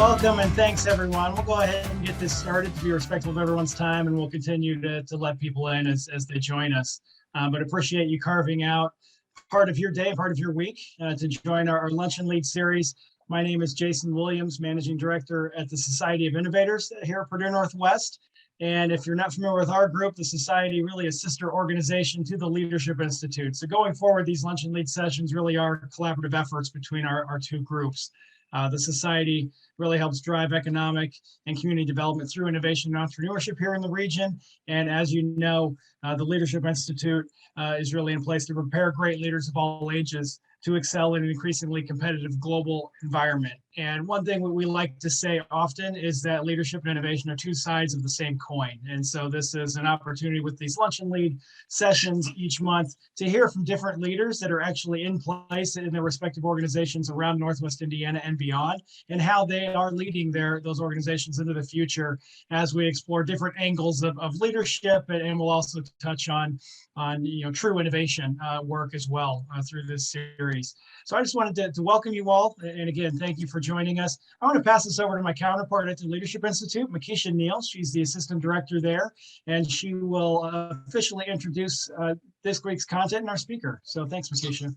Welcome and thanks, everyone. We'll go ahead and get this started to be respectful of everyone's time, and we'll continue to let people in as they join us. But appreciate you carving out part of your day, part of your week to join our Lunch and Lead series. My name is Jason Williams, Managing Director at the Society of Innovators here at Purdue Northwest. And if you're not familiar with our group, the Society really is a sister organization to the Leadership Institute. So going forward, these Lunch and Lead sessions really are collaborative efforts between our two groups. The Society really helps drive economic and community development through innovation and entrepreneurship here in the region. And as you know, the Leadership Institute is really in place to prepare great leaders of all ages to excel in an increasingly competitive global environment. And one thing we like to say often is that leadership and innovation are two sides of the same coin. And so this is an opportunity with these Lunch and Lead sessions each month to hear from different leaders that are actually in place in their respective organizations around Northwest Indiana and beyond, and how they are leading those organizations into the future as we explore different angles of leadership, and we'll also touch on true innovation work as well through this series. So I just wanted to welcome you all, and again, thank you for joining us. I want to pass this over to my counterpart at the Leadership Institute, Makisha Neal. She's the Assistant Director there, and she will officially introduce this week's content and our speaker. So thanks, Makisha.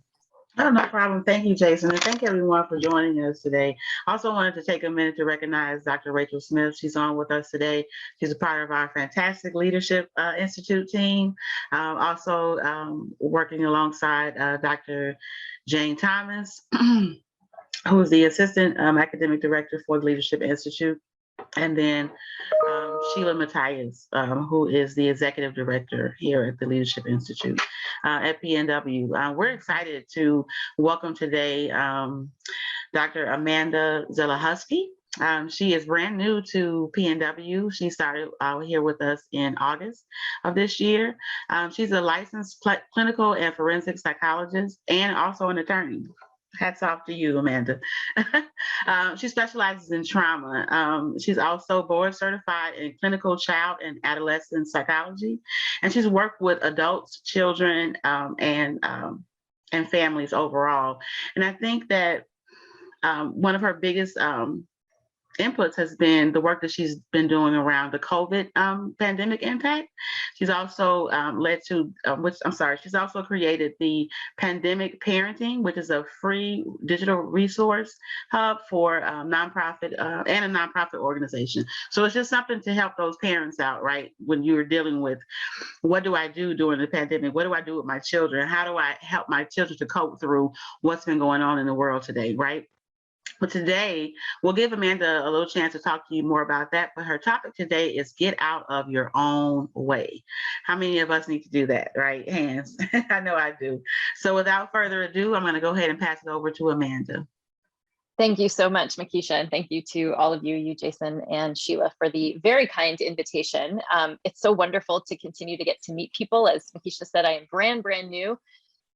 Oh, no problem. Thank you, Jason. And thank everyone for joining us today. Also wanted to take a minute to recognize Dr. Rachel Smith. She's on with us today. She's a part of our fantastic Leadership Institute team. Also working alongside Dr. Jane Thomas, who is the Assistant Academic Director for the Leadership Institute. And then Sheila Matthias, who is the Executive Director here at the Leadership Institute at PNW. We're excited to welcome today Dr. Amanda Zelechoski. She is brand new to PNW. She started here with us in August of this year. She's a licensed clinical and forensic psychologist and also an attorney. Hats off to you, Amanda. She specializes in trauma. She's also board certified in clinical child and adolescent psychology. And she's worked with adults, children, and families overall. And I think that one of her biggest inputs has been the work that she's been doing around the COVID pandemic impact. She's also she's also created the Pandemic Parenting, which is a free digital resource hub for nonprofit and a nonprofit organization. So it's just something to help those parents out, right? When you're dealing with, what do I do during the pandemic? What do I do with my children? How do I help my children to cope through what's been going on in the world today, right? But today, we'll give Amanda a little chance to talk to you more about that. But her topic today is get out of your own way. How many of us need to do that, right? Hands. I know I do. So without further ado, I'm going to go ahead and pass it over to Amanda. Thank you so much, Makisha, and thank you to all of you, Jason and Sheila, for the very kind invitation. It's so wonderful to continue to get to meet people. As Makisha said, I am brand new.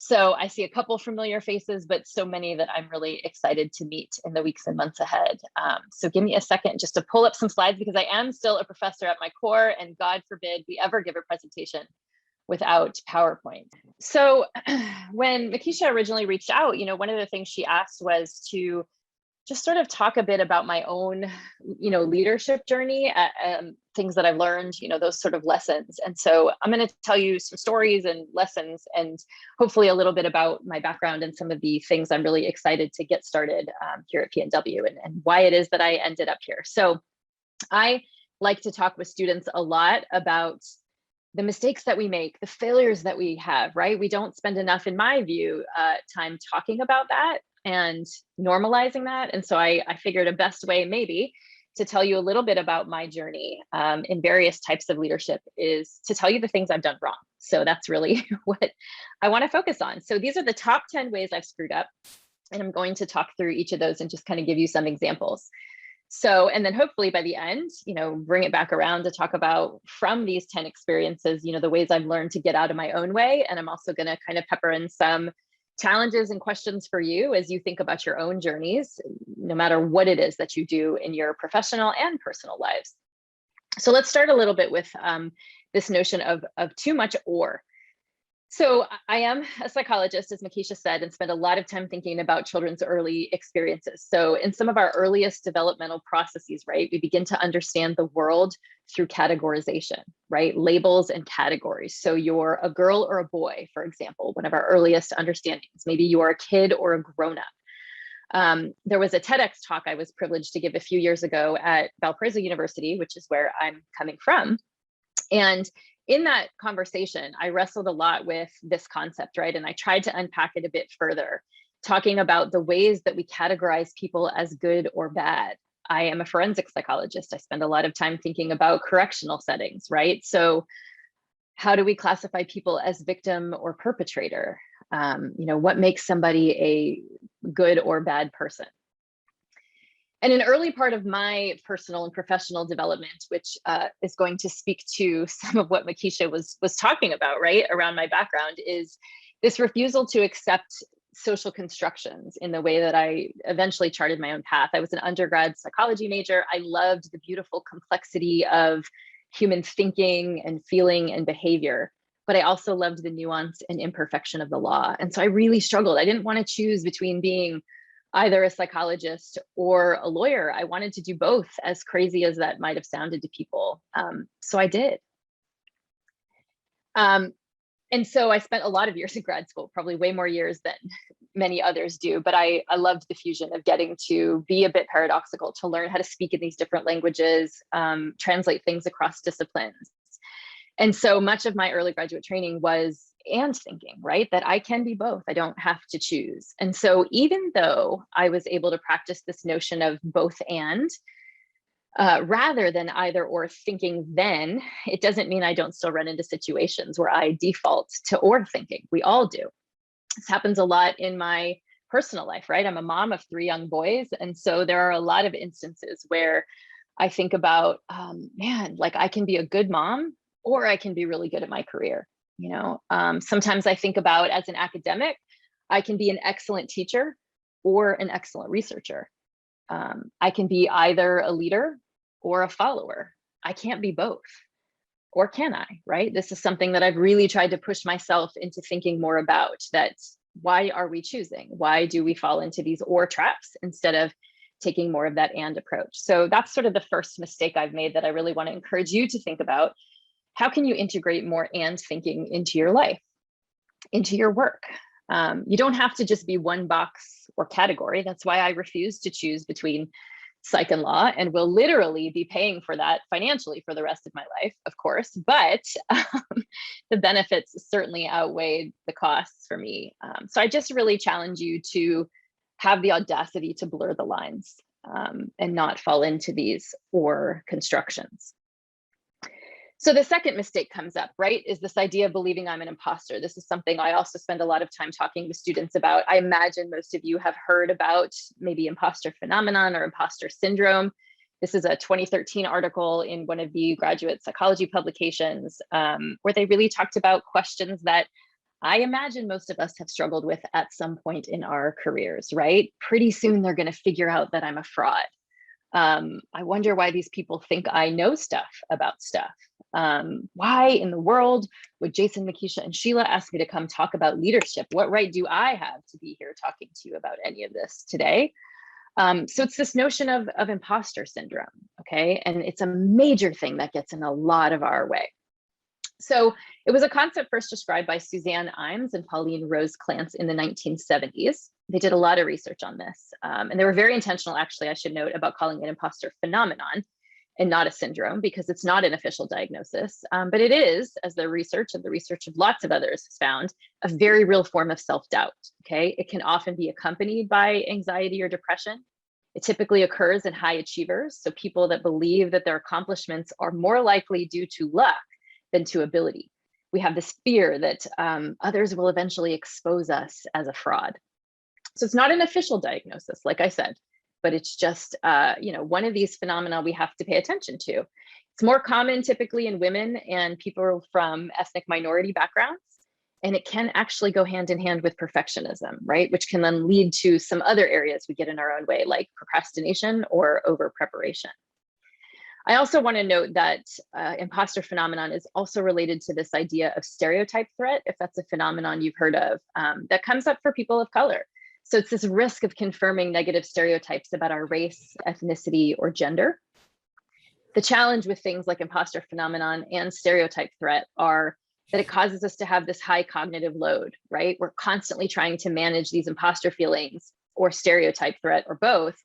So I see a couple familiar faces, but so many that I'm really excited to meet in the weeks and months ahead. So give me a second just to pull up some slides, because I am still a professor at my core, and God forbid we ever give a presentation without PowerPoint. So when Makisha originally reached out, one of the things she asked was to just sort of talk a bit about my own, leadership journey, things that I've learned, those sort of lessons. And so I'm going to tell you some stories and lessons, and hopefully a little bit about my background and some of the things I'm really excited to get started here at PNW, and why it is that I ended up here. So I like to talk with students a lot about the mistakes that we make, the failures that we have, right? We don't spend enough, in my view, time talking about that and normalizing that. And so I figured a best way maybe to tell you a little bit about my journey in various types of leadership is to tell you the things I've done wrong. So that's really what I want to focus on. So these are the top 10 ways I've screwed up, and I'm going to talk through each of those and just kind of give you some examples. So, and then hopefully by the end, bring it back around to talk about, from these 10 experiences, the ways I've learned to get out of my own way. And I'm also going to kind of pepper in some challenges and questions for you as you think about your own journeys, no matter what it is that you do in your professional and personal lives. So let's start a little bit with this notion of too much or. So I am a psychologist, as Makisha said, and spend a lot of time thinking about children's early experiences. So in some of our earliest developmental processes, right, we begin to understand the world through categorization, right? Labels and categories. So you're a girl or a boy, for example, one of our earliest understandings. Maybe you are a kid or a grown-up. There was a TEDx talk I was privileged to give a few years ago at Valparaiso University, which is where I'm coming from. And in that conversation, I wrestled a lot with this concept, right? And I tried to unpack it a bit further, talking about the ways that we categorize people as good or bad. I am a forensic psychologist. I spend a lot of time thinking about correctional settings, right? So how do we classify people as victim or perpetrator? What makes somebody a good or bad person? And an early part of my personal and professional development, which is going to speak to some of what Makisha was talking about, right, around my background, is this refusal to accept social constructions in the way that I eventually charted my own path. I was an undergrad psychology major. I loved the beautiful complexity of human thinking and feeling and behavior, but I also loved the nuance and imperfection of the law. And so I really struggled. I didn't want to choose between being either a psychologist or a lawyer. I wanted to do both, as crazy as that might have sounded to people. So I did. And so I spent a lot of years in grad school, probably way more years than many others do, but I loved the fusion of getting to be a bit paradoxical, to learn how to speak in these different languages, translate things across disciplines. And so much of my early graduate training was and thinking, right, that I can be both. I don't have to choose. And so even though I was able to practice this notion of both and, rather than either or thinking then, it doesn't mean I don't still run into situations where I default to or thinking. We all do. This happens a lot in my personal life, right? I'm a mom of 3 young boys. And so there are a lot of instances where I think about, man, like I can be a good mom or I can be really good at my career. Sometimes I think about, as an academic, I can be an excellent teacher or an excellent researcher. I can be either a leader or a follower. I can't be both. Or can I, right? This is something that I've really tried to push myself into thinking more about, that why are we choosing? Why do we fall into these or traps instead of taking more of that and approach? So that's sort of the first mistake I've made that I really want to encourage you to think about. How can you integrate more and thinking into your life, into your work? You don't have to just be one box or category. That's why I refuse to choose between psych and law, and will literally be paying for that financially for the rest of my life, of course, but the benefits certainly outweigh the costs for me. So I just really challenge you to have the audacity to blur the lines and not fall into these or constructions. So the second mistake comes up, right, is this idea of believing I'm an imposter. This is something I also spend a lot of time talking with students about. I imagine most of you have heard about maybe imposter phenomenon or imposter syndrome. This is a 2013 article in one of the graduate psychology publications where they really talked about questions that I imagine most of us have struggled with at some point in our careers, right? Pretty soon they're going to figure out that I'm a fraud. I wonder why these people think I know stuff about stuff. Why in the world would Jason, Makisha, and Sheila ask me to come talk about leadership? What right do I have to be here talking to you about any of this today? So it's this notion of imposter syndrome, okay? And it's a major thing that gets in a lot of our way. So it was a concept first described by Suzanne Imes and Pauline Rose Clance in the 1970s. They did a lot of research on this. And they were very intentional, actually, I should note, about calling it imposter phenomenon and not a syndrome, because it's not an official diagnosis. But it is, as their research and the research of lots of others has found, a very real form of self-doubt, okay? It can often be accompanied by anxiety or depression. It typically occurs in high achievers, so people that believe that their accomplishments are more likely due to luck than to ability. We have this fear that others will eventually expose us as a fraud. So it's not an official diagnosis, like I said, but it's just one of these phenomena we have to pay attention to. It's more common typically in women and people from ethnic minority backgrounds, and it can actually go hand in hand with perfectionism, right? Which can then lead to some other areas we get in our own way, like procrastination or over preparation. I also want to note that imposter phenomenon is also related to this idea of stereotype threat, if that's a phenomenon you've heard of, that comes up for people of color. So it's this risk of confirming negative stereotypes about our race, ethnicity, or gender. The challenge with things like imposter phenomenon and stereotype threat are that it causes us to have this high cognitive load, right? We're constantly trying to manage these imposter feelings or stereotype threat or both.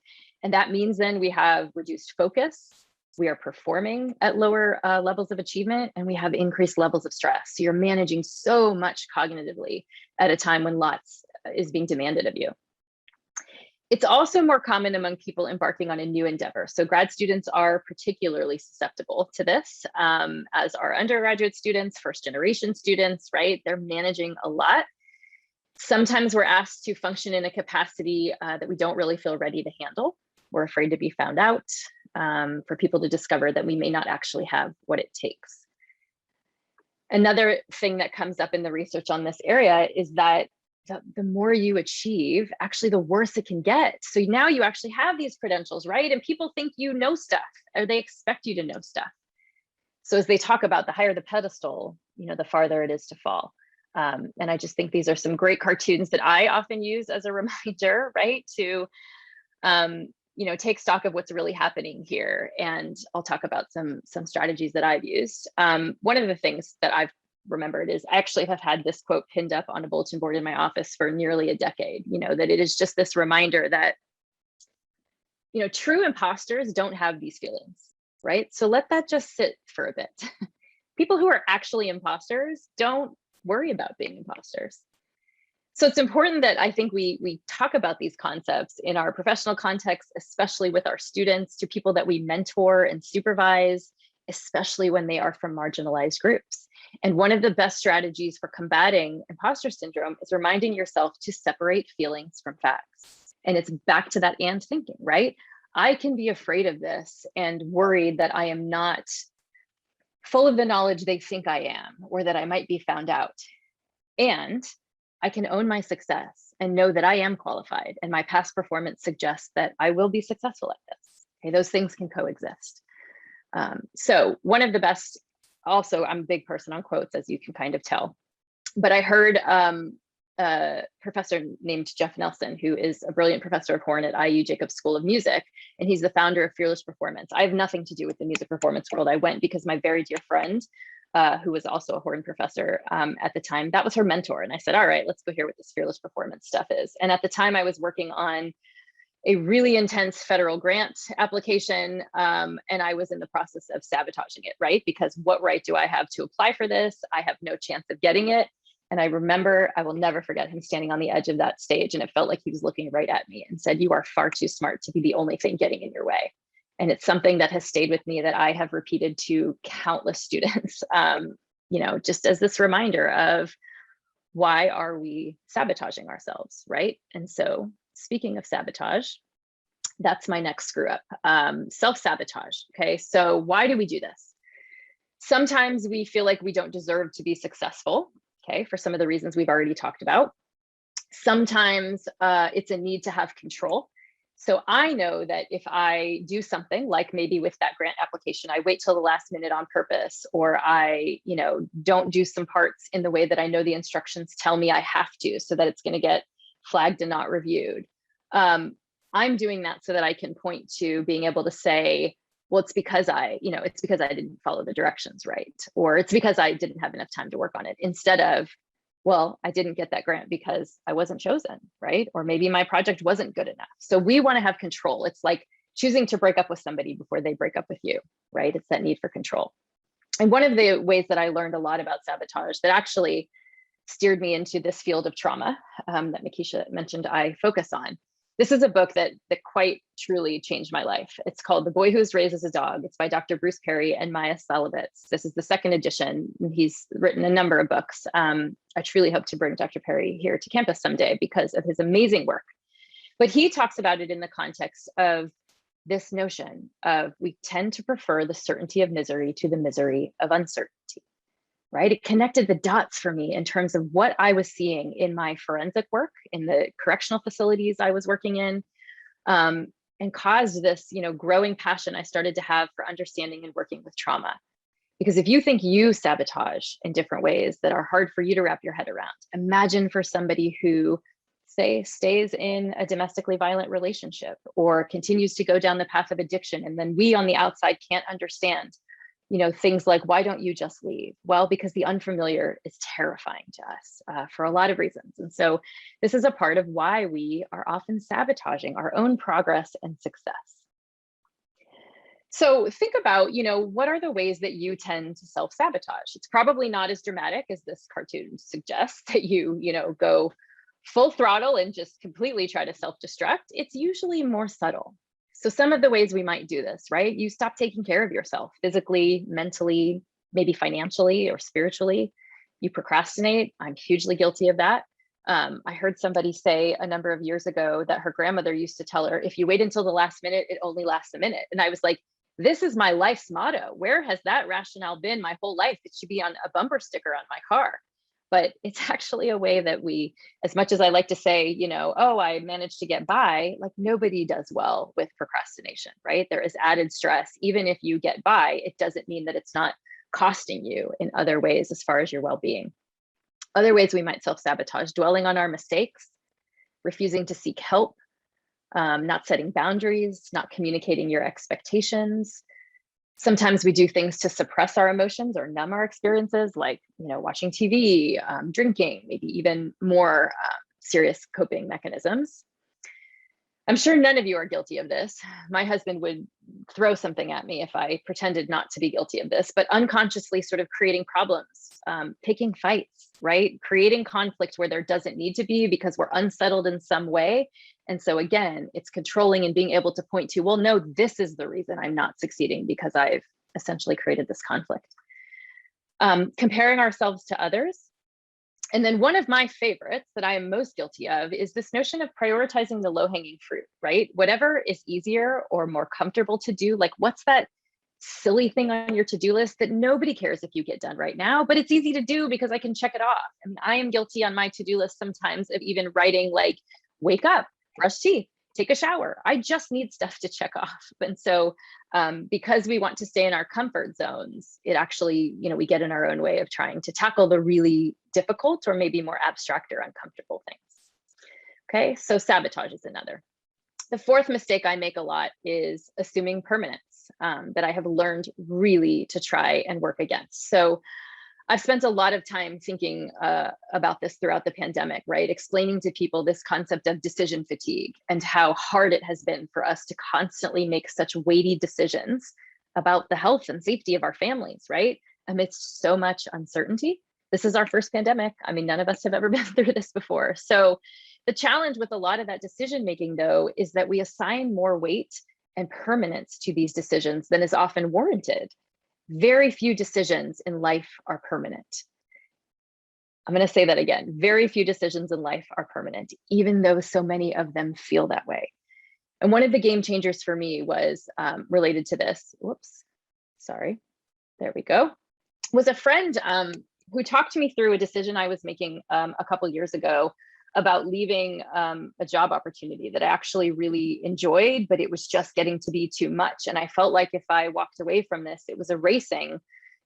And that means then we have reduced focus, we are performing at lower levels of achievement, and we have increased levels of stress. So you're managing so much cognitively at a time when lots is being demanded of you. It's also more common among people embarking on a new endeavor. So grad students are particularly susceptible to this, as are undergraduate students, first generation students, right? They're managing a lot. Sometimes we're asked to function in a capacity that we don't really feel ready to handle. We're afraid to be found out, for people to discover that we may not actually have what it takes. Another thing that comes up in the research on this area is that the more you achieve, actually the worse it can get. So now you actually have these credentials, right? And people think you know stuff, or they expect you to know stuff. So as they talk about the higher the pedestal, you know, the farther it is to fall. And I just think these are some great cartoons that I often use as a reminder, right? To, you know, take stock of what's really happening here. And I'll talk about some strategies that I've used. One of the things that I've remembered is I actually have had this quote pinned up on a bulletin board in my office for nearly a decade, you know, that it is just this reminder that, you know, true imposters don't have these feelings, right? So let that just sit for a bit. People who are actually imposters don't worry about being imposters. So it's important that I think we talk about these concepts in our professional context, especially with our students, to people that we mentor and supervise, especially when they are from marginalized groups. And one of the best strategies for combating imposter syndrome is reminding yourself to separate feelings from facts. And it's back to that and thinking, right? I can be afraid of this and worried that I am not full of the knowledge they think I am, or that I might be found out. And I can own my success and know that I am qualified, and my past performance suggests that I will be successful at this. Okay, those things can coexist. So one of the best, also I'm a big person on quotes, as you can kind of tell, but I heard a professor named Jeff Nelson, who is a brilliant professor of horn at IU Jacobs School of Music, and he's the founder of Fearless Performance. I have nothing to do with the music performance world. I went because my very dear friend, who was also a horn professor at the time, that was her mentor. And I said, all right, let's go hear what this Fearless Performance stuff is. And at the time I was working on a really intense federal grant application, and I was in the process of sabotaging it, right? Because what right do I have to apply for this? I have no chance of getting it. And I remember, I will never forget him standing on the edge of that stage, and it felt like he was looking right at me and said, "You are far too smart to be the only thing getting in your way." And it's something that has stayed with me, that I have repeated to countless students, you know, just as this reminder of why are we sabotaging ourselves, right? And so speaking of sabotage, that's my next screw up, self-sabotage. Okay, so why do we do this? Sometimes we feel like we don't deserve to be successful, okay, for some of the reasons we've already talked about. Sometimes it's a need to have control. So I know that if I do something like maybe with that grant application, I wait till the last minute on purpose, or I, you know, don't do some parts in the way that I know the instructions tell me I have to, so that it's going to get flagged and not reviewed. I'm doing that so that I can point to being able to say, well, it's because it's because I didn't follow the directions right, or it's because I didn't have enough time to work on it, instead of, well, I didn't get that grant because I wasn't chosen, right? Or maybe my project wasn't good enough. So we want to have control. It's like choosing to break up with somebody before they break up with you, right? It's that need for control. And one of the ways that I learned a lot about sabotage that actually steered me into this field of trauma that Makisha mentioned I focus on. This is a book that quite truly changed my life. It's called The Boy Who Was Raised as a Dog. It's by Dr. Bruce Perry and Maya Salovitz. This is the second edition. He's written a number of books. I truly hope to bring Dr. Perry here to campus someday because of his amazing work. But he talks about it in the context of this notion of we tend to prefer the certainty of misery to the misery of uncertainty. Right? It connected the dots for me in terms of what I was seeing in my forensic work, in the correctional facilities I was working in, and and caused this, growing passion I started to have for understanding and working with trauma. Because if you think you sabotage in different ways that are hard for you to wrap your head around, imagine for somebody who, say, stays in a domestically violent relationship or continues to go down the path of addiction. And then we on the outside can't understand, things like, why don't you just leave? Well, because the unfamiliar is terrifying to us for a lot of reasons. And so this is a part of why we are often sabotaging our own progress and success. So think about, what are the ways that you tend to self-sabotage? It's probably not as dramatic as this cartoon suggests that you go full throttle and just completely try to self-destruct. It's usually more subtle. So some of the ways we might do this, right? You stop taking care of yourself physically, mentally, maybe financially or spiritually. You procrastinate. I'm hugely guilty of that. I heard somebody say a number of years ago that her grandmother used to tell her, if you wait until the last minute, it only lasts a minute. And I was like, this is my life's motto. Where has that rationale been my whole life? It should be on a bumper sticker on my car. But it's actually a way that we, as much as I like to say, oh, I managed to get by, like nobody does well with procrastination, right? There is added stress. Even if you get by, it doesn't mean that it's not costing you in other ways as far as your well-being. Other ways we might self-sabotage: dwelling on our mistakes, refusing to seek help, not setting boundaries, not communicating your expectations. Sometimes we do things to suppress our emotions or numb our experiences, like watching TV, drinking, maybe even more serious coping mechanisms. I'm sure none of you are guilty of this. My husband would throw something at me if I pretended not to be guilty of this, but unconsciously sort of creating problems, picking fights, right? Creating conflict where there doesn't need to be because we're unsettled in some way. And so again, it's controlling and being able to point to, well, no, this is the reason I'm not succeeding because I've essentially created this conflict. Comparing ourselves to others. And then one of my favorites that I am most guilty of is this notion of prioritizing the low-hanging fruit, right? Whatever is easier or more comfortable to do, like what's that silly thing on your to-do list that nobody cares if you get done right now, but it's easy to do because I can check it off. I mean, I am guilty on my to-do list sometimes of even writing like, wake up, brush teeth, take a shower. I just need stuff to check off. And so because we want to stay in our comfort zones, it actually, we get in our own way of trying to tackle the really difficult or maybe more abstract or uncomfortable things. Okay, so sabotage is another. The fourth mistake I make a lot is assuming permanence, that I have learned really to try and work against. So I've spent a lot of time thinking about this throughout the pandemic, right? Explaining to people this concept of decision fatigue and how hard it has been for us to constantly make such weighty decisions about the health and safety of our families, right? Amidst so much uncertainty. This is our first pandemic. I mean, none of us have ever been through this before. So the challenge with a lot of that decision making, though, is that we assign more weight and permanence to these decisions than is often warranted. Very few decisions in life are permanent. I'm going to say that again. Very few decisions in life are permanent, even though so many of them feel that way. And one of the game changers for me was related to this. Whoops, sorry. There we go. Was a friend who talked to me through a decision I was making a couple years ago about leaving a job opportunity that I actually really enjoyed, but it was just getting to be too much. And I felt like if I walked away from this, it was erasing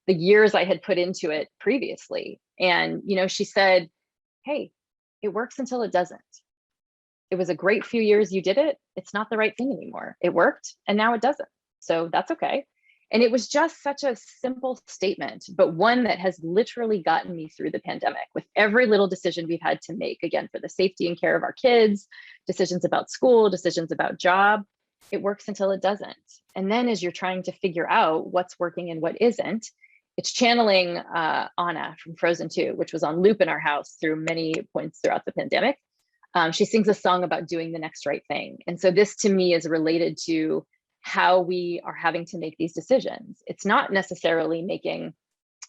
the years I had put into it previously. And, she said, hey, it works until it doesn't. It was a great few years you did it. It's not the right thing anymore. It worked and now it doesn't. So that's okay. And it was just such a simple statement, but one that has literally gotten me through the pandemic with every little decision we've had to make, again, for the safety and care of our kids, decisions about school, decisions about job. It works until it doesn't. And then as you're trying to figure out what's working and what isn't, it's channeling Anna from Frozen 2, which was on loop in our house through many points throughout the pandemic. She sings a song about doing the next right thing. And so this to me is related to how we are having to make these decisions. It's not necessarily making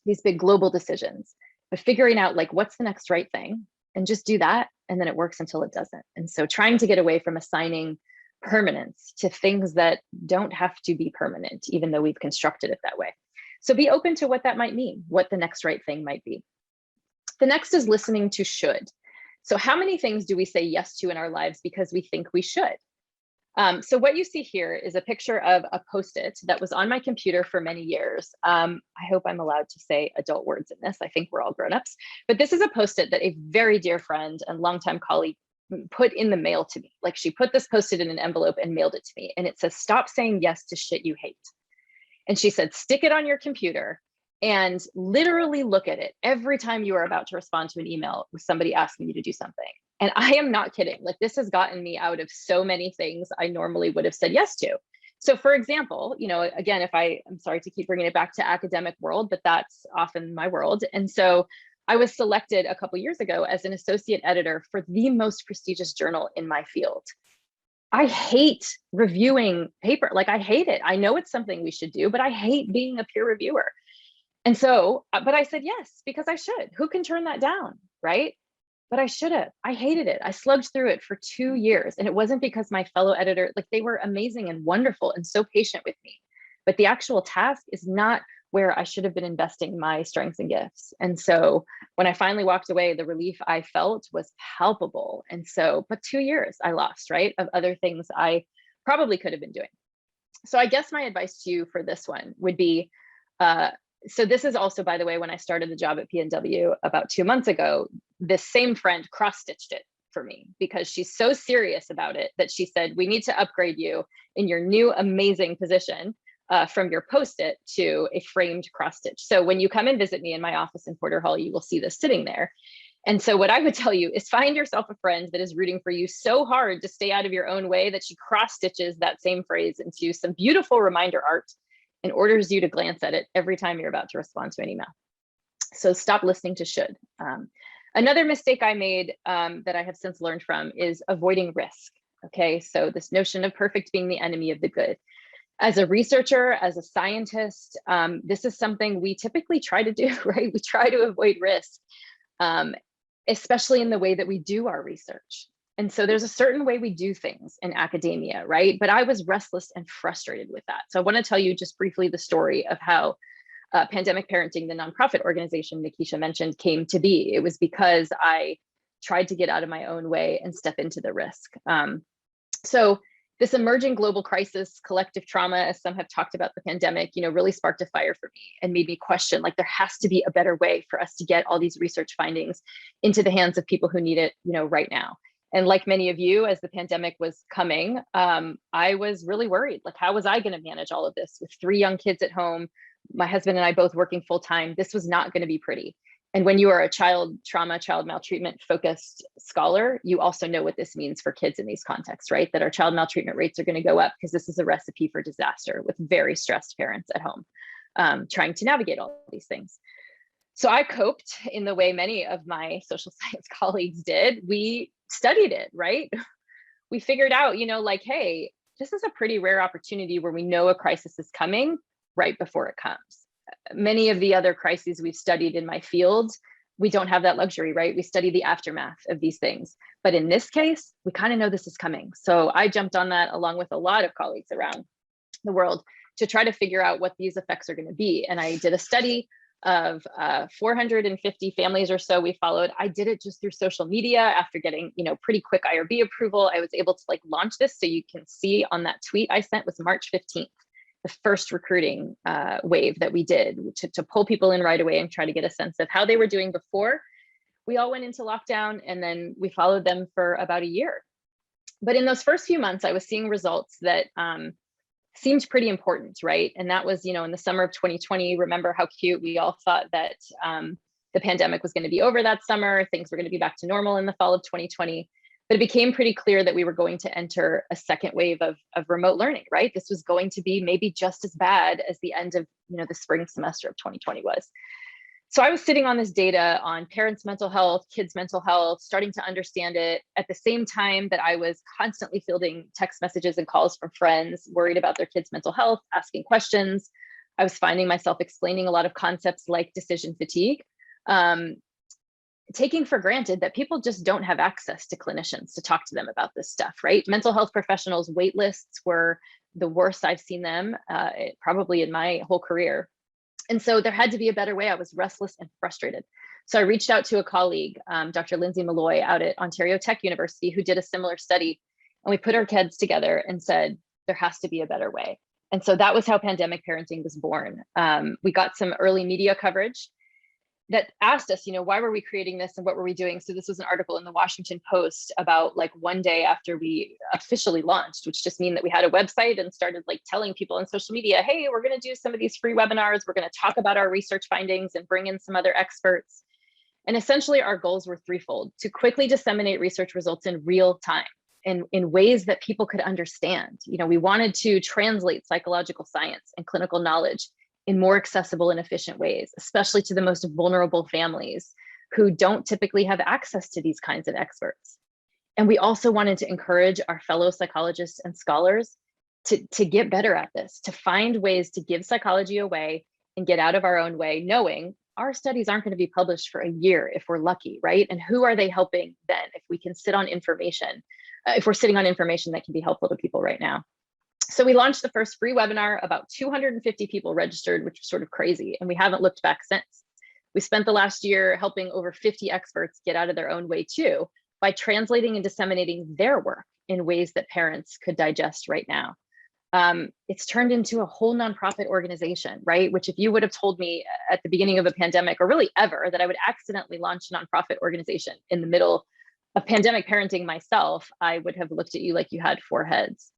these big global decisions, but figuring out like, what's the next right thing, and just do that. And then it works until it doesn't. And so trying to get away from assigning permanence to things that don't have to be permanent, even though we've constructed it that way. So be open to what that might mean, what the next right thing might be. The next is listening to should. So how many things do we say yes to in our lives because we think we should? So what you see here is a picture of a Post-it that was on my computer for many years. I hope I'm allowed to say adult words in this. I think we're all grown-ups. But this is a Post-it that a very dear friend and longtime colleague put in the mail to me. Like, she put this Post-it in an envelope and mailed it to me. And it says, "Stop saying yes to shit you hate." And she said, "Stick it on your computer and literally look at it every time you are about to respond to an email with somebody asking you to do something." And I am not kidding. Like, this has gotten me out of so many things I normally would have said yes to. So for example, again, I'm sorry to keep bringing it back to academic world, but that's often my world. And so I was selected a couple years ago as an associate editor for the most prestigious journal in my field. I hate reviewing paper. Like, I hate it. I know it's something we should do, but I hate being a peer reviewer. And so, but I said yes, because I should. Who can turn that down, right? But I should have. I hated it. I slugged through it for 2 years. And it wasn't because my fellow editor, like, they were amazing and wonderful and so patient with me. But the actual task is not where I should have been investing my strengths and gifts. And so when I finally walked away, the relief I felt was palpable. And so, but 2 years I lost, right, of other things I probably could have been doing. So I guess my advice to you for this one would be, so this is also, by the way, when I started the job at PNW about 2 months ago, this same friend cross-stitched it for me because she's so serious about it that she said, "We need to upgrade you in your new amazing position from your Post-it to a framed cross-stitch. So when you come and visit me in my office in Porter Hall, you will see this sitting there." And so what I would tell you is find yourself a friend that is rooting for you so hard to stay out of your own way that she cross-stitches that same phrase into some beautiful reminder art and orders you to glance at it every time you're about to respond to an email. So stop listening to should. Another mistake I made that I have since learned from is avoiding risk. Okay, so this notion of perfect being the enemy of the good. As a researcher, as a scientist, this is something we typically try to do, right? We try to avoid risk, especially in the way that we do our research. And so there's a certain way we do things in academia, right? But I was restless and frustrated with that. So I want to tell you just briefly the story of how Pandemic Parenting, the nonprofit organization Makisha mentioned, came to be. It was because I tried to get out of my own way and step into the risk. So this emerging global crisis, collective trauma, as some have talked about the pandemic, really sparked a fire for me and made me question, like, there has to be a better way for us to get all these research findings into the hands of people who need it, right now. And like many of you, as the pandemic was coming, I was really worried. Like, how was I going to manage all of this with 3 young kids at home, my husband and I both working full time? This was not going to be pretty. And when you are a child trauma, child maltreatment focused scholar, you also know what this means for kids in these contexts, right? That our child maltreatment rates are going to go up because this is a recipe for disaster with very stressed parents at home trying to navigate all of these things. So I coped in the way many of my social science colleagues did. We studied it, right? We figured out, like, hey, this is a pretty rare opportunity where we know a crisis is coming right before it comes. Many of the other crises we've studied in my field, we don't have that luxury, right? We study the aftermath of these things. But in this case, we kind of know this is coming. So I jumped on that along with a lot of colleagues around the world to try to figure out what these effects are going to be. And I did a study of 450 families or so we followed. I did it just through social media after getting, pretty quick IRB approval. I was able to launch this. So you can see on that tweet I sent was March 15th, the first recruiting wave that we did to pull people in right away and try to get a sense of how they were doing before we all went into lockdown. And then we followed them for about a year. But in those first few months, I was seeing results that seemed pretty important, right? And that was, in the summer of 2020, remember how cute, we all thought that the pandemic was going to be over that summer, things were going to be back to normal in the fall of 2020. But it became pretty clear that we were going to enter a second wave of remote learning, right? This was going to be maybe just as bad as the end of, the spring semester of 2020 was. So I was sitting on this data on parents' mental health, kids' mental health, starting to understand it at the same time that I was constantly fielding text messages and calls from friends worried about their kids' mental health, asking questions. I was finding myself explaining a lot of concepts like decision fatigue, taking for granted that people just don't have access to clinicians to talk to them about this stuff, right? Mental health professionals' wait lists were the worst I've seen them probably in my whole career. And so there had to be a better way. I was restless and frustrated. So I reached out to a colleague, Dr. Lindsay Malloy out at Ontario Tech University, who did a similar study. And we put our kids together and said, there has to be a better way. And so that was how pandemic parenting was born. We got some early media coverage that asked us, why were we creating this and what were we doing? So this was an article in the Washington Post about like one day after we officially launched, which just means that we had a website and started like telling people on social media, hey, we're going to do some of these free webinars. We're going to talk about our research findings and bring in some other experts. And essentially our goals were threefold: to quickly disseminate research results in real time in ways that people could understand. We wanted to translate psychological science and clinical knowledge in more accessible and efficient ways, especially to the most vulnerable families who don't typically have access to these kinds of experts. And we also wanted to encourage our fellow psychologists and scholars to get better at this, to find ways to give psychology away and get out of our own way, knowing our studies aren't going to be published for a year if we're lucky, right? And who are they helping then if we can sit on information, if we're sitting on information that can be helpful to people right now? So we launched the first free webinar, about 250 people registered, which was sort of crazy. And we haven't looked back since. We spent the last year helping over 50 experts get out of their own way too, by translating and disseminating their work in ways that parents could digest right now. It's turned into a whole nonprofit organization, right? Which if you would have told me at the beginning of a pandemic, or really ever, that I would accidentally launch a nonprofit organization in the middle of pandemic parenting myself, I would have looked at you like you had four heads.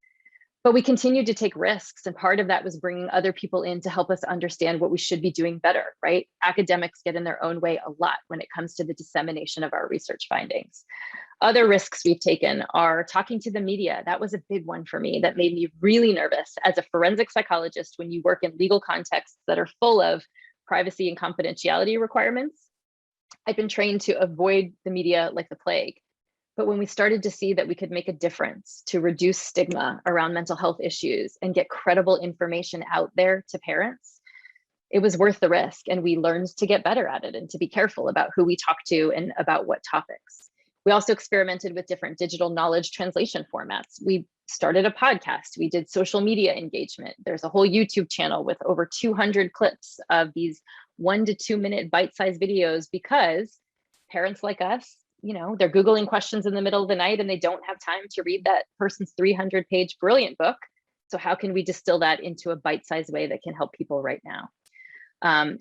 But we continued to take risks, and part of that was bringing other people in to help us understand what we should be doing better, right? Academics get in their own way a lot when it comes to the dissemination of our research findings. Other risks we've taken are talking to the media. That was a big one for me that made me really nervous as a forensic psychologist when you work in legal contexts that are full of privacy and confidentiality requirements. I've been trained to avoid the media like the plague. But when we started to see that we could make a difference to reduce stigma around mental health issues and get credible information out there to parents, it was worth the risk. And we learned to get better at it and to be careful about who we talk to and about what topics. We also experimented with different digital knowledge translation formats. We started a podcast. We did social media engagement. There's a whole YouTube channel with over 200 clips of these 1 to 2 minute bite-sized videos, because parents like us, they're Googling questions in the middle of the night and they don't have time to read that person's 300-page brilliant book. So how can we distill that into a bite-sized way that can help people right now?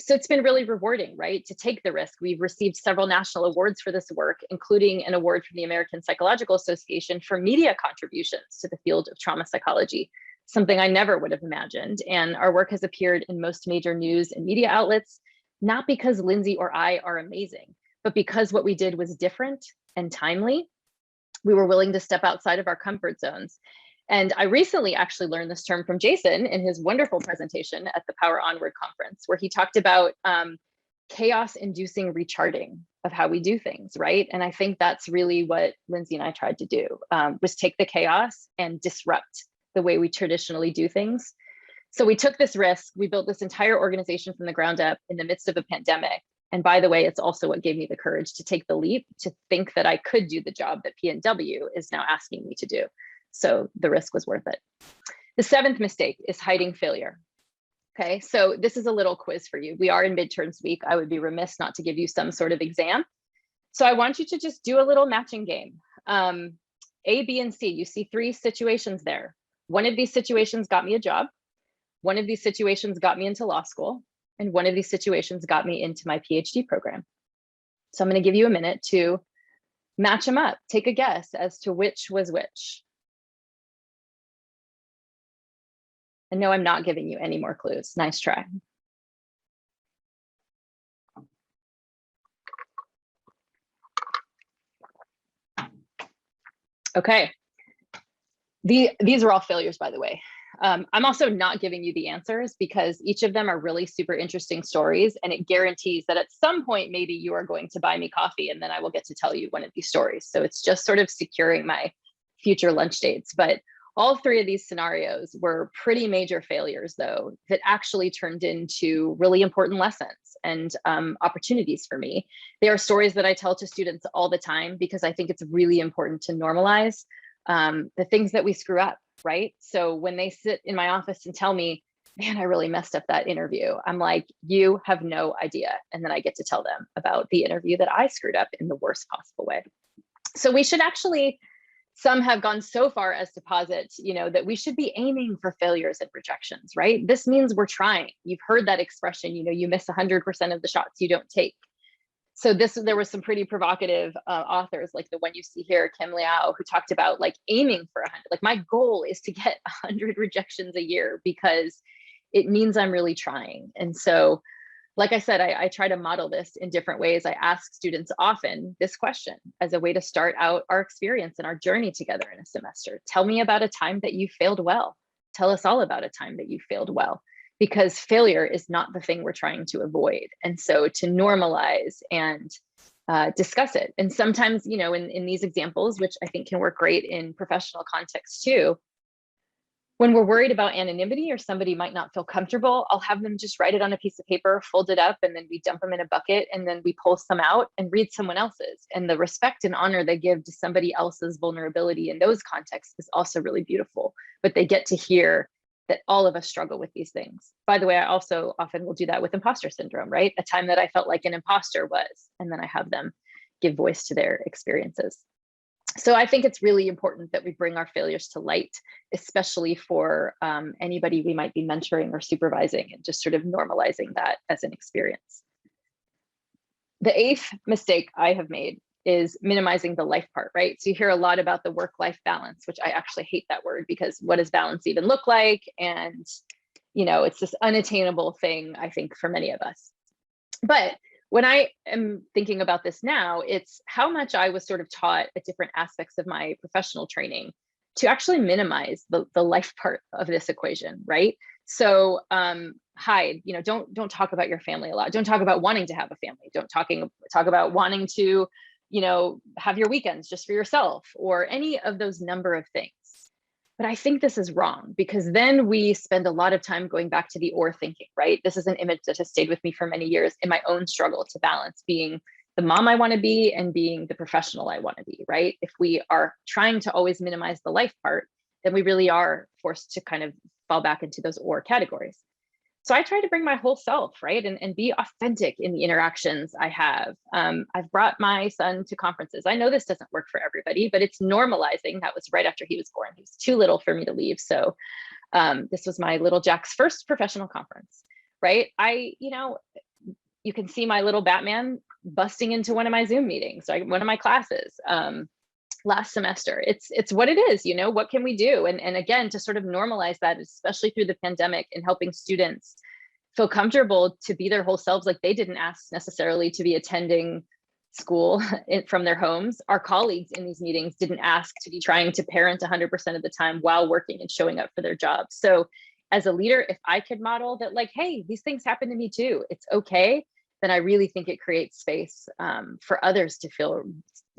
So it's been really rewarding, right, to take the risk. We've received several national awards for this work, including an award from the American Psychological Association for media contributions to the field of trauma psychology, something I never would have imagined. And our work has appeared in most major news and media outlets, not because Lindsay or I are amazing, but because what we did was different and timely. We were willing to step outside of our comfort zones. And I recently actually learned this term from Jason in his wonderful presentation at the Power Onward conference, where he talked about chaos-inducing recharting of how we do things, right? And I think that's really what Lindsay and I tried to do, was take the chaos and disrupt the way we traditionally do things. So we took this risk. We built this entire organization from the ground up in the midst of a pandemic. And by the way, it's also what gave me the courage to take the leap, to think that I could do the job that PNW is now asking me to do. So the risk was worth it. The seventh mistake is hiding failure. Okay, so this is a little quiz for you. We are in midterms week. I would be remiss not to give you some sort of exam. So I want you to just do a little matching game. A, B, and C, you see 3 situations there. One of these situations got me a job. One of these situations got me into law school. And one of these situations got me into my PhD program. So I'm going to give you a minute to match them up. Take a guess as to which was which. And no, I'm not giving you any more clues. Nice try. Okay. These are all failures, by the way. I'm also not giving you the answers because each of them are really super interesting stories, and it guarantees that at some point, maybe you are going to buy me coffee and then I will get to tell you one of these stories. So it's just sort of securing my future lunch dates. But all 3 of these scenarios were pretty major failures, though, that actually turned into really important lessons and opportunities for me. They are stories that I tell to students all the time because I think it's really important to normalize the things that we screw up. Right? So when they sit in my office and tell me, man, I really messed up that interview, I'm like, you have no idea. And then I get to tell them about the interview that I screwed up in the worst possible way. So we should actually Some have gone so far as to posit, that we should be aiming for failures and rejections, right? This means we're trying. You've heard that expression, you miss 100% of the shots you don't take. So there was some pretty provocative authors, like the one you see here, Kim Liao, who talked about like aiming for 100. Like, my goal is to get 100 rejections a year because it means I'm really trying. And so, like I said, I try to model this in different ways. I ask students often this question as a way to start out our experience and our journey together in a semester. Tell me about a time that you failed well. Tell us all about a time that you failed well, because failure is not the thing we're trying to avoid. And so to normalize and discuss it. And sometimes, in these examples, which I think can work great in professional context too, when we're worried about anonymity or somebody might not feel comfortable, I'll have them just write it on a piece of paper, fold it up, and then we dump them in a bucket, and then we pull some out and read someone else's. And the respect and honor they give to somebody else's vulnerability in those contexts is also really beautiful. But they get to hear that all of us struggle with these things. By the way, I also often will do that with imposter syndrome, right? A time that I felt like an imposter was, and then I have them give voice to their experiences. So I think it's really important that we bring our failures to light, especially for anybody we might be mentoring or supervising, and just sort of normalizing that as an experience. The eighth mistake I have made is minimizing the life part, right? So you hear a lot about the work-life balance, which I actually hate that word, because what does balance even look like? And, it's this unattainable thing, I think, for many of us. But when I am thinking about this now, it's how much I was sort of taught at different aspects of my professional training to actually minimize the life part of this equation, right? So hide, don't talk about your family a lot. Don't talk about wanting to have a family. Don't talk about wanting to, have your weekends just for yourself, or any of those number of things. But I think this is wrong, because then we spend a lot of time going back to the or thinking, right? This is an image that has stayed with me for many years in my own struggle to balance being the mom I want to be and being the professional I want to be, right? If we are trying to always minimize the life part, then we really are forced to kind of fall back into those or categories. So I try to bring my whole self, right? And be authentic in the interactions I have. I've brought my son to conferences. I know this doesn't work for everybody, but it's normalizing. That was right after he was born. He was too little for me to leave. So this was my little Jack's first professional conference, right? You can see my little Batman busting into one of my Zoom meetings, like one of my classes. Last semester. It's what it is, what can we do? And again, to sort of normalize that, especially through the pandemic, and helping students feel comfortable to be their whole selves. Like, they didn't ask necessarily to be attending school from their homes. Our colleagues in these meetings didn't ask to be trying to parent 100% of the time while working and showing up for their jobs. So as a leader, if I could model that, like, hey, these things happen to me too, it's okay, then I really think it creates space for others to feel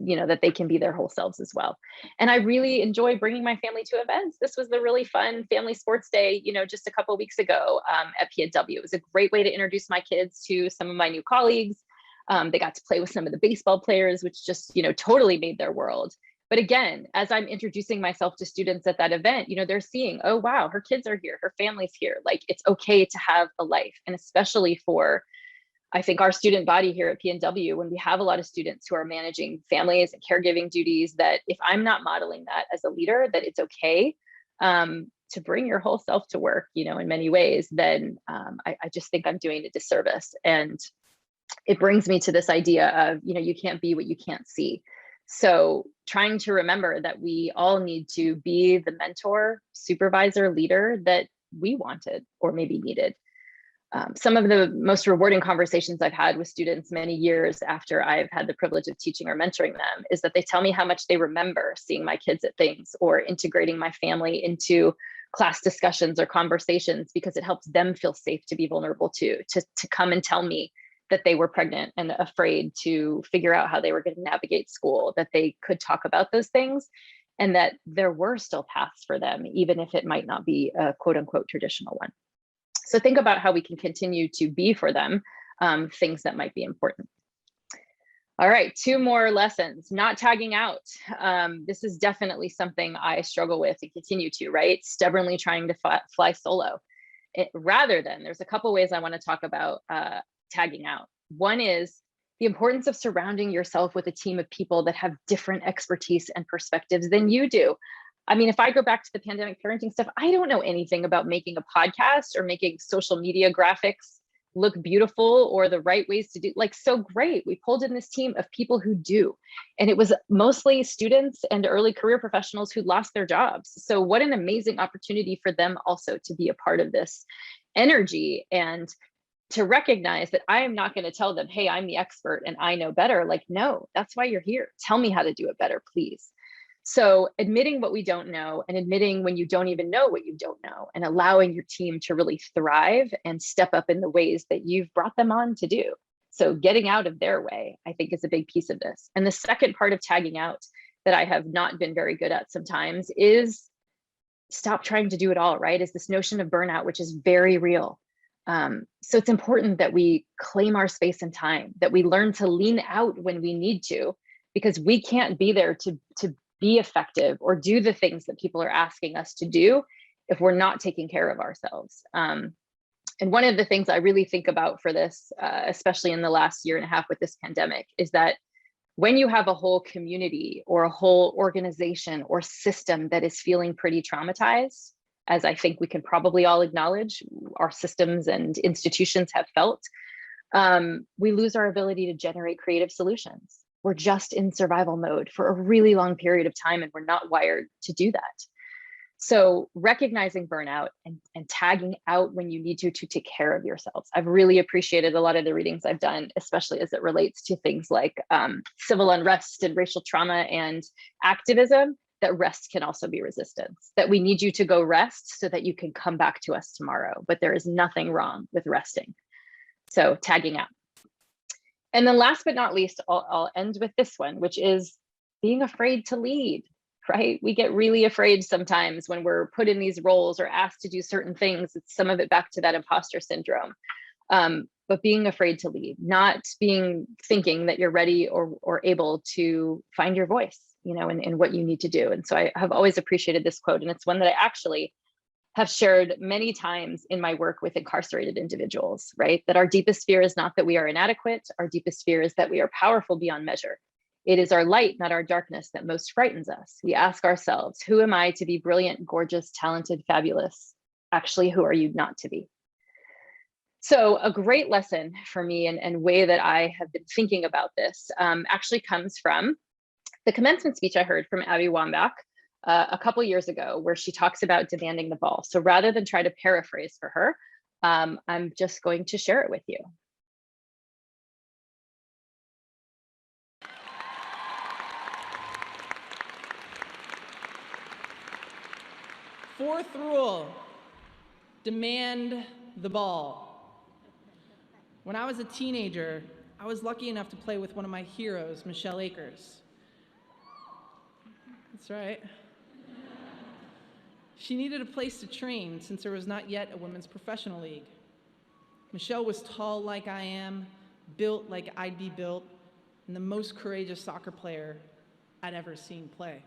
that they can be their whole selves as well. And I really enjoy bringing my family to events. This was the really fun family sports day, just a couple of weeks ago at PNW. It was a great way to introduce my kids to some of my new colleagues. They got to play with some of the baseball players, which just, totally made their world. But again, as I'm introducing myself to students at that event, they're seeing, oh, wow, her kids are here, her family's here. Like, it's okay to have a life. And especially for, I think, our student body here at PNW, when we have a lot of students who are managing families and caregiving duties, that if I'm not modeling that as a leader, that it's okay to bring your whole self to work, in many ways, then I just think I'm doing a disservice. And it brings me to this idea of, you can't be what you can't see. So trying to remember that we all need to be the mentor, supervisor, leader that we wanted or maybe needed. Some of the most rewarding conversations I've had with students many years after I've had the privilege of teaching or mentoring them is that they tell me how much they remember seeing my kids at things, or integrating my family into class discussions or conversations, because it helps them feel safe to be vulnerable to come and tell me that they were pregnant and afraid to figure out how they were going to navigate school, that they could talk about those things, and that there were still paths for them, even if it might not be a quote unquote traditional one. So think about how we can continue to be for them things that might be important. All right, 2 more lessons. Not tagging out. This is definitely something I struggle with and continue to, right? Stubbornly trying to fly solo. Rather than, there's a couple ways I want to talk about tagging out. One is, the importance of surrounding yourself with a team of people that have different expertise and perspectives than you do. I mean, if I go back to the pandemic parenting stuff, I don't know anything about making a podcast or making social media graphics look beautiful or the right ways to do, like, so great. We pulled in this team of people who do, and it was mostly students and early career professionals who lost their jobs. So what an amazing opportunity for them also to be a part of this energy, and to recognize that I am not going to tell them, hey, I'm the expert and I know better. Like, no, that's why you're here. Tell me how to do it better, please. So admitting what we don't know, and admitting when you don't even know what you don't know, and allowing your team to really thrive and step up in the ways that you've brought them on to do. So getting out of their way, I think, is a big piece of this. And the second part of tagging out that I have not been very good at sometimes is stop trying to do it all, right? Is this notion of burnout, which is very real. So it's important that we claim our space and time, that we learn to lean out when we need to, because we can't be there to be effective or do the things that people are asking us to do if we're not taking care of ourselves. And one of the things I really think about for this, especially in the last year and a half with this pandemic, is that when you have a whole community or a whole organization or system that is feeling pretty traumatized, as I think we can probably all acknowledge our systems and institutions have felt, we lose our ability to generate creative solutions. We're just in survival mode for a really long period of time, and we're not wired to do that. So recognizing burnout and tagging out when you need to take care of yourselves. I've really appreciated a lot of the readings I've done, especially as it relates to things like civil unrest and racial trauma and activism, that rest can also be resistance, that we need you to go rest so that you can come back to us tomorrow. But there is nothing wrong with resting. So tagging out. And then last but not least, I'll end with this one, which is being afraid to lead, right? We get really afraid sometimes when we're put in these roles or asked to do certain things. It's some of it back to that imposter syndrome. But being afraid to lead, not thinking that you're ready or able to find your voice, in what you need to do. And so I have always appreciated this quote, and it's one that I actually have shared many times in my work with incarcerated individuals, right? That our deepest fear is not that we are inadequate. Our deepest fear is that we are powerful beyond measure. It is our light, not our darkness, that most frightens us. We ask ourselves, who am I to be brilliant, gorgeous, talented, fabulous? Actually, who are you not to be? So a great lesson for me and way that I have been thinking about this actually comes from the commencement speech I heard from Abby Wambach a couple years ago, where she talks about demanding the ball. So rather than try to paraphrase for her, I'm just going to share it with you. Fourth rule, demand the ball. When I was a teenager, I was lucky enough to play with one of my heroes, Michelle Akers. That's right. She needed a place to train since there was not yet a women's professional league. Michelle was tall like I am, built like I'd be built, and the most courageous soccer player I'd ever seen play.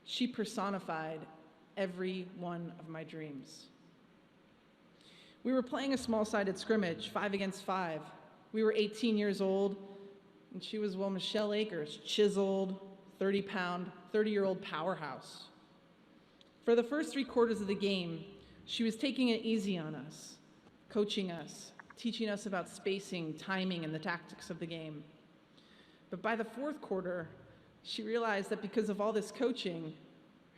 She personified every one of my dreams. We were playing a small-sided scrimmage, 5 against 5. We were 18 years old, and she was, well, Michelle Akers, chiseled, 30-pound, 30-year-old powerhouse. For the first 3 quarters of the game, she was taking it easy on us, coaching us, teaching us about spacing, timing, and the tactics of the game. But by the 4th quarter, she realized that because of all this coaching,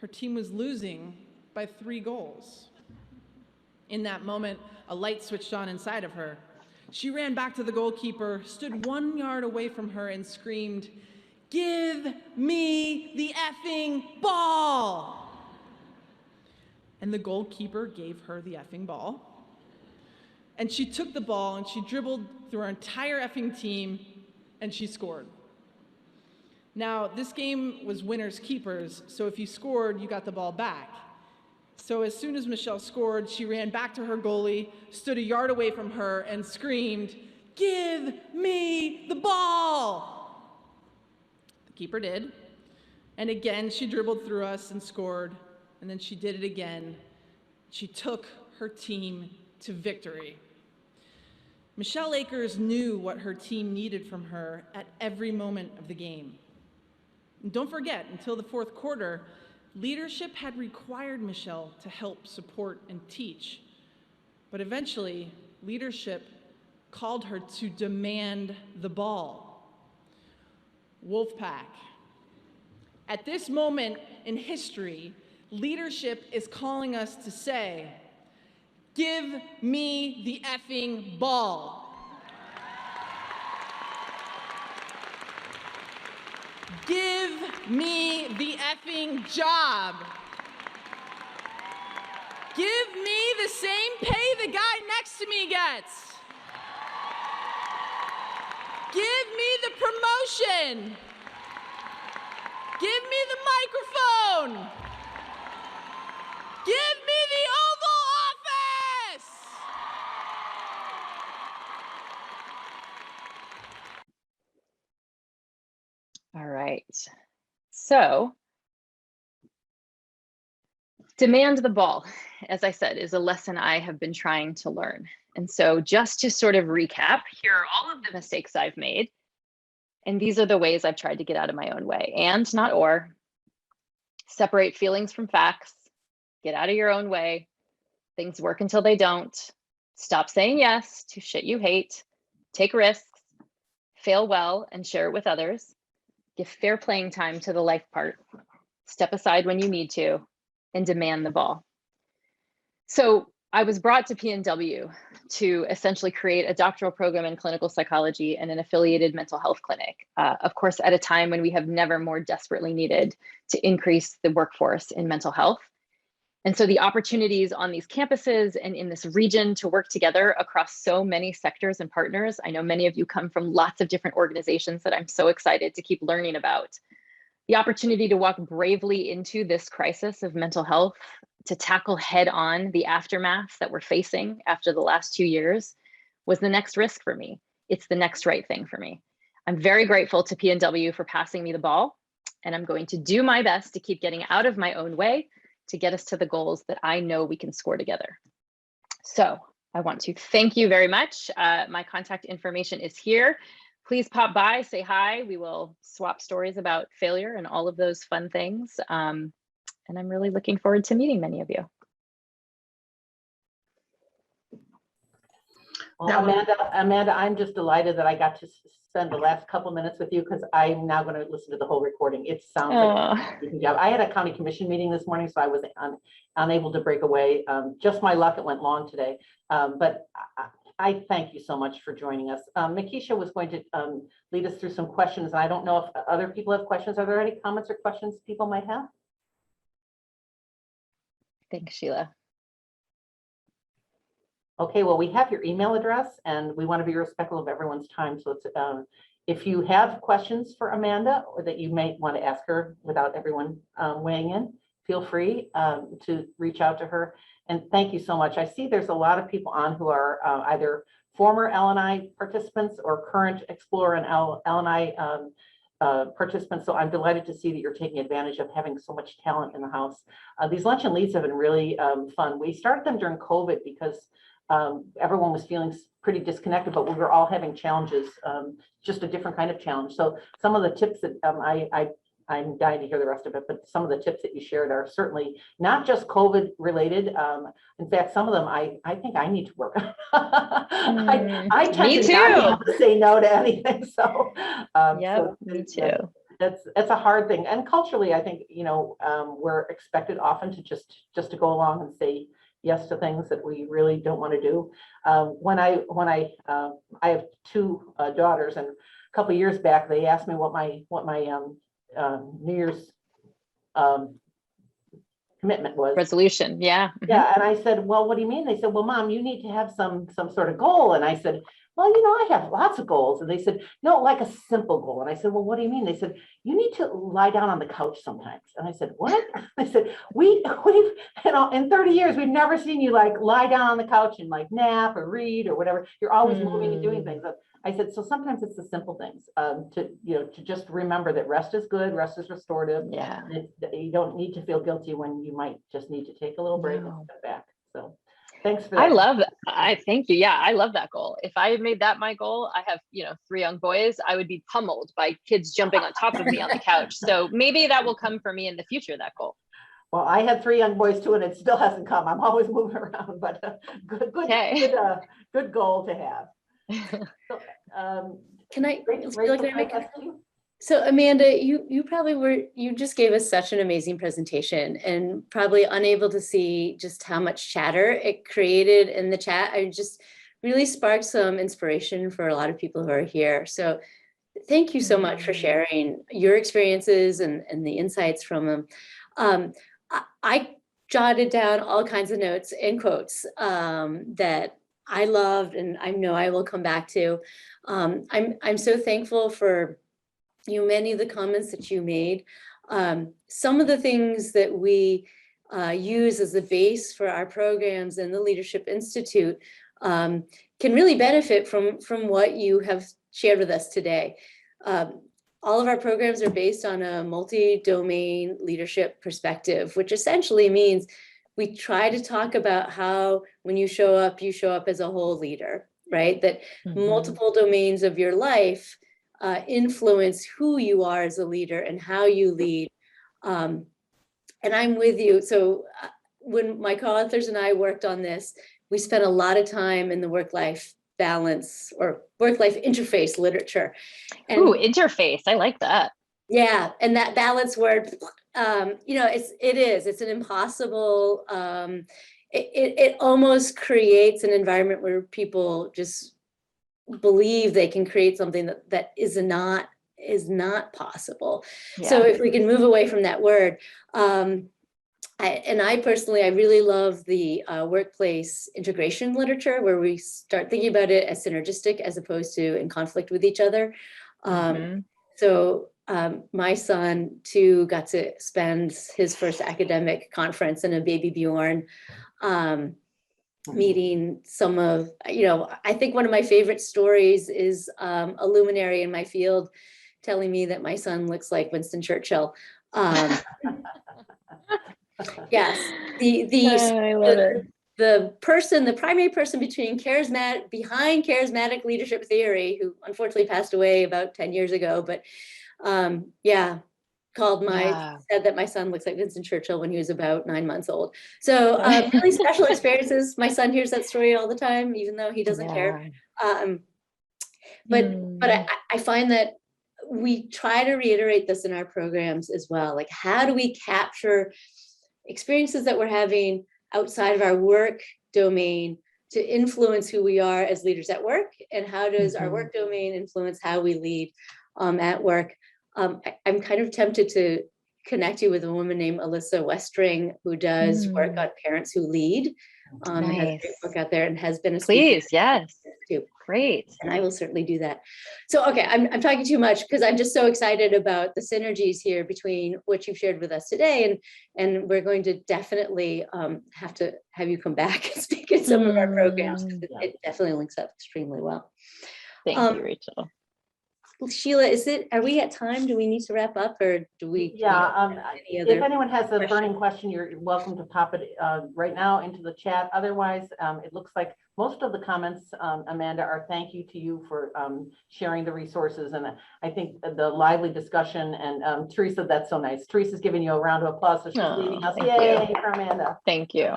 her team was losing by 3 goals. In that moment, a light switched on inside of her. She ran back to the goalkeeper, stood 1 yard away from her, and screamed, "Give me the effing ball!" And the goalkeeper gave her the effing ball. And she took the ball and she dribbled through our entire effing team and she scored. Now, this game was winners keepers, so if you scored, you got the ball back. So as soon as Michelle scored, she ran back to her goalie, stood 1 yard away from her, and screamed, "Give me the ball!" The keeper did. And again, she dribbled through us and scored, and then she did it again. She took her team to victory. Michelle Akers knew what her team needed from her at every moment of the game. And don't forget, until the fourth quarter, leadership had required Michelle to help, support, and teach. But eventually, leadership called her to demand the ball. Wolfpack. At this moment in history, leadership is calling us to say, give me the effing ball. Give me the effing job. Give me the same pay the guy next to me gets. Give me the promotion. Give me the microphone. Give me the Oval Office. All right. So, demand the ball, as I said, is a lesson I have been trying to learn. And so just to sort of recap, here are all of the mistakes I've made. And these are the ways I've tried to get out of my own way. And not or. Separate feelings from facts. Get out of your own way. Things work until they don't. Stop saying yes to shit you hate. Take risks. Fail well and share it with others. Give fair playing time to the life part. Step aside when you need to. And demand the ball. So I was brought to PNW to essentially create a doctoral program in clinical psychology and an affiliated mental health clinic, of course, at a time when we have never more desperately needed to increase the workforce in mental health. And so the opportunities on these campuses and in this region to work together across so many sectors and partners, I know many of you come from lots of different organizations that I'm so excited to keep learning about. The opportunity to walk bravely into this crisis of mental health, to tackle head on the aftermath that we're facing after the last 2 years was the next risk for me. It's the next right thing for me. I'm very grateful to PNW for passing me the ball, and I'm going to do my best to keep getting out of my own way to get us to the goals that I know we can score together. So I want to thank you very much. My contact information is here. Please pop by, say hi. We will swap stories about failure and all of those fun things. And I'm really looking forward to meeting many of you. Well, Amanda, I'm just delighted that I got to spend the last couple minutes with you because I'm now going to listen to the whole recording. It sounds like a good job. I had a county commission meeting this morning, so I was unable to break away. Just my luck, it went long today. But I thank you so much for joining us. Makisha was going to lead us through some questions. I don't know if other people have questions. Are there any comments or questions people might have? Thanks, Sheila. Okay, well, we have your email address and we want to be respectful of everyone's time. So it's, if you have questions for Amanda or that you may want to ask her without everyone weighing in, feel free to reach out to her. And thank you so much. I see there's a lot of people on who are either former LNI participants or current Explorer and LNI participants. So I'm delighted to see that you're taking advantage of having so much talent in the house. These lunch and leads have been really fun. We started them during COVID because everyone was feeling pretty disconnected, but we were all having challenges, just a different kind of challenge. So some of the tips that I'm dying to hear the rest of it, but some of the tips that you shared are certainly not just COVID related. In fact, some of them I think I need to work on. I tend to not be able to say no to anything. So, so me too. That's a hard thing. And culturally, I think, you know, we're expected often to just to go along and say yes to things that we really don't want to do. When I have two daughters, and a couple of years back, they asked me what my New Year's commitment was. Resolution, yeah. Yeah, and I said, well, what do you mean? They said, well, Mom, you need to have some sort of goal. And I said, well, you know, I have lots of goals. And they said, no, like a simple goal. And I said, well, what do you mean? They said, you need to lie down on the couch sometimes. And I said, what? They said, we've, you know, in 30 years, we've never seen you like lie down on the couch and like nap or read or whatever. You're always moving and doing things. I said, so sometimes it's the simple things to just remember that rest is good, rest is restorative. Yeah. You don't need to feel guilty when you might just need to take a little break and step back. So Thanks for that. I thank you. Yeah, I love that goal. If I had made that my goal, I have, 3 young boys, I would be pummeled by kids jumping on top of me on the couch. So maybe that will come for me in the future, that goal. Well, I had 3 young boys too, and it still hasn't come. I'm always moving around, but good goal to have. So, Can I? Rachel, Can I make can I ask you? So Amanda, you just gave us such an amazing presentation, and probably unable to see just how much chatter it created in the chat. I just really sparked some inspiration for a lot of people who are here. So thank you so much for sharing your experiences and the insights from them. I jotted down all kinds of notes and quotes that I loved, and I know I will come back to. I'm so thankful for many of the comments that you made. Some of the things that we use as the base for our programs in the Leadership Institute can really benefit from what you have shared with us today. All of our programs are based on a multi-domain leadership perspective, which essentially means we try to talk about how when you show up as a whole leader, right? That multiple domains of your life influence who you are as a leader and how you lead. And I'm with you. So when my co-authors and I worked on this, we spent a lot of time in the work-life balance or work-life interface literature. And, ooh, interface. I like that. Yeah, and that balance word, it's an impossible, it almost creates an environment where people just believe they can create something that is not possible. Yeah. So if we can move away from that word, I personally really love the workplace integration literature, where we start thinking about it as synergistic as opposed to in conflict with each other. So my son too got to spend his first academic conference in a Baby Bjorn meeting some of, I think one of my favorite stories is a luminary in my field telling me that my son looks like Winston Churchill. Yes, I love it. The primary person behind charismatic leadership theory, who unfortunately passed away about 10 years ago, but said that my son looks like Winston Churchill when he was about 9 months old. So really special experiences. My son hears that story all the time, even though he doesn't care. But I find that we try to reiterate this in our programs as well. Like, how do we capture experiences that we're having outside of our work domain to influence who we are as leaders at work? And how does our work domain influence how we lead at work? I'm kind of tempted to connect you with a woman named Alyssa Westring, who does work on parents who lead. And has a great book out there and has been a speaker. Please, yes. Too. Great. And I will certainly do that. So, okay, I'm talking too much because I'm just so excited about the synergies here between what you've shared with us today. And we're going to definitely have to have you come back and speak in some of our programs. It definitely links up extremely well. Thank you, Rachel. Sheila, are we at time? Do we need to wrap up, or do we? If anyone has a burning question, you're welcome to pop it right now into the chat. Otherwise, it looks like most of the comments, Amanda, are thank you to you for sharing the resources. And I think the lively discussion, and Teresa, that's so nice. Teresa's giving you a round of applause, so she's leading us. Yay for Amanda. Thank you.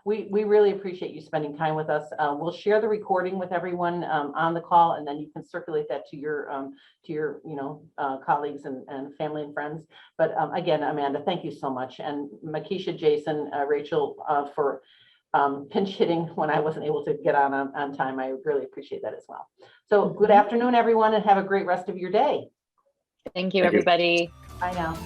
We really appreciate you spending time with us. We'll share the recording with everyone on the call, and then you can circulate that to your colleagues and family and friends. But again, Amanda, thank you so much. And Makisha, Jason, Rachel, for pinch hitting when I wasn't able to get on time. I really appreciate that as well. So good afternoon, everyone, and have a great rest of your day. Thank you, everybody. Bye now.